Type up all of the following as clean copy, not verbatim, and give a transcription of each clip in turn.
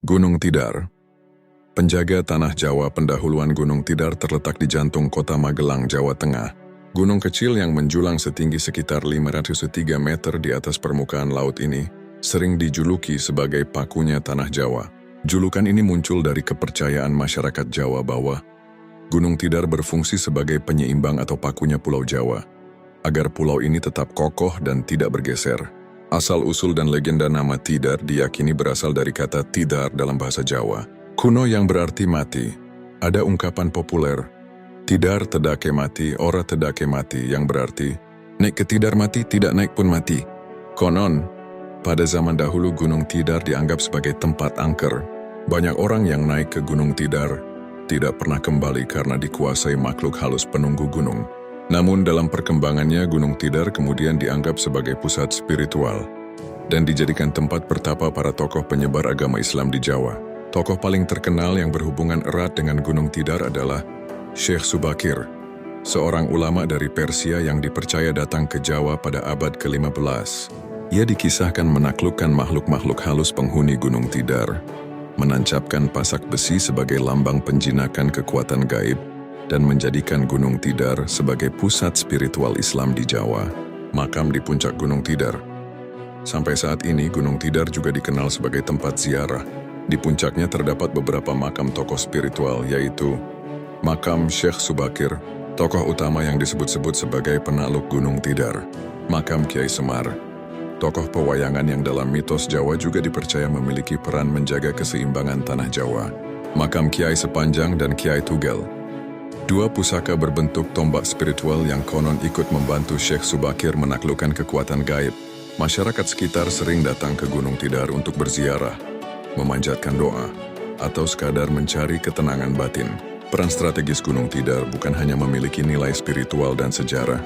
Gunung Tidar. Penjaga tanah Jawa pendahuluan Gunung Tidar terletak di jantung kota Magelang, Jawa Tengah. Gunung kecil yang menjulang setinggi sekitar 503 meter di atas permukaan laut ini sering dijuluki sebagai pakunya tanah Jawa. Julukan ini muncul dari kepercayaan masyarakat Jawa bahwa Gunung Tidar berfungsi sebagai penyeimbang atau pakunya Pulau Jawa, agar pulau ini tetap kokoh dan tidak bergeser. Asal-usul dan legenda nama Tidar diyakini berasal dari kata tidar dalam bahasa Jawa, kuno yang berarti mati. Ada ungkapan populer, tidar tedake mati, ora tedake mati, yang berarti, naik ke tidar mati, tidak naik pun mati. Konon, pada zaman dahulu Gunung Tidar dianggap sebagai tempat angker. Banyak orang yang naik ke Gunung Tidar tidak pernah kembali karena dikuasai makhluk halus penunggu gunung. Namun dalam perkembangannya Gunung Tidar kemudian dianggap sebagai pusat spiritual dan dijadikan tempat bertapa para tokoh penyebar agama Islam di Jawa. Tokoh paling terkenal yang berhubungan erat dengan Gunung Tidar adalah Syekh Subakir, seorang ulama dari Persia yang dipercaya datang ke Jawa pada abad ke-15. Ia dikisahkan menaklukkan makhluk-makhluk halus penghuni Gunung Tidar, menancapkan pasak besi sebagai lambang penjinakan kekuatan gaib, dan menjadikan Gunung Tidar sebagai pusat spiritual Islam di Jawa, makam di puncak Gunung Tidar. Sampai saat ini, Gunung Tidar juga dikenal sebagai tempat ziarah. Di puncaknya terdapat beberapa makam tokoh spiritual, yaitu makam Syekh Subakir, tokoh utama yang disebut-sebut sebagai penakluk Gunung Tidar, makam Kiai Semar, tokoh pewayangan yang dalam mitos Jawa juga dipercaya memiliki peran menjaga keseimbangan tanah Jawa, makam Kiai Sepanjang dan Kiai Tugel. Dua pusaka berbentuk tombak spiritual yang konon ikut membantu Syekh Subakir menaklukkan kekuatan gaib. Masyarakat sekitar sering datang ke Gunung Tidar untuk berziarah, memanjatkan doa, atau sekadar mencari ketenangan batin. Peran strategis Gunung Tidar bukan hanya memiliki nilai spiritual dan sejarah,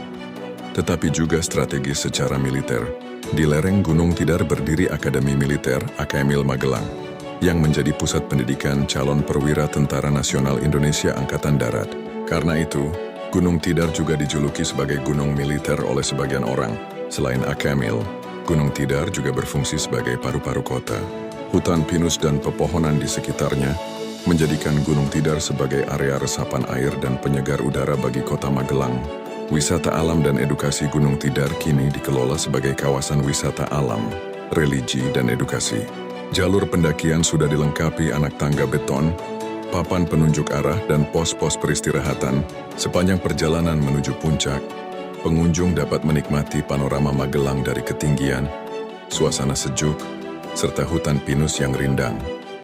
tetapi juga strategis secara militer. Di lereng Gunung Tidar berdiri Akademi Militer (Akmil) Magelang, yang menjadi pusat pendidikan calon perwira Tentara Nasional Indonesia Angkatan Darat. Karena itu, Gunung Tidar juga dijuluki sebagai gunung militer oleh sebagian orang. Selain Akmil, Gunung Tidar juga berfungsi sebagai paru-paru kota. Hutan pinus dan pepohonan di sekitarnya menjadikan Gunung Tidar sebagai area resapan air dan penyegar udara bagi kota Magelang. Wisata alam dan edukasi Gunung Tidar kini dikelola sebagai kawasan wisata alam, religi, dan edukasi. Jalur pendakian sudah dilengkapi anak tangga beton, papan penunjuk arah, dan pos-pos peristirahatan. Sepanjang perjalanan menuju puncak, pengunjung dapat menikmati panorama Magelang dari ketinggian, suasana sejuk, serta hutan pinus yang rindang.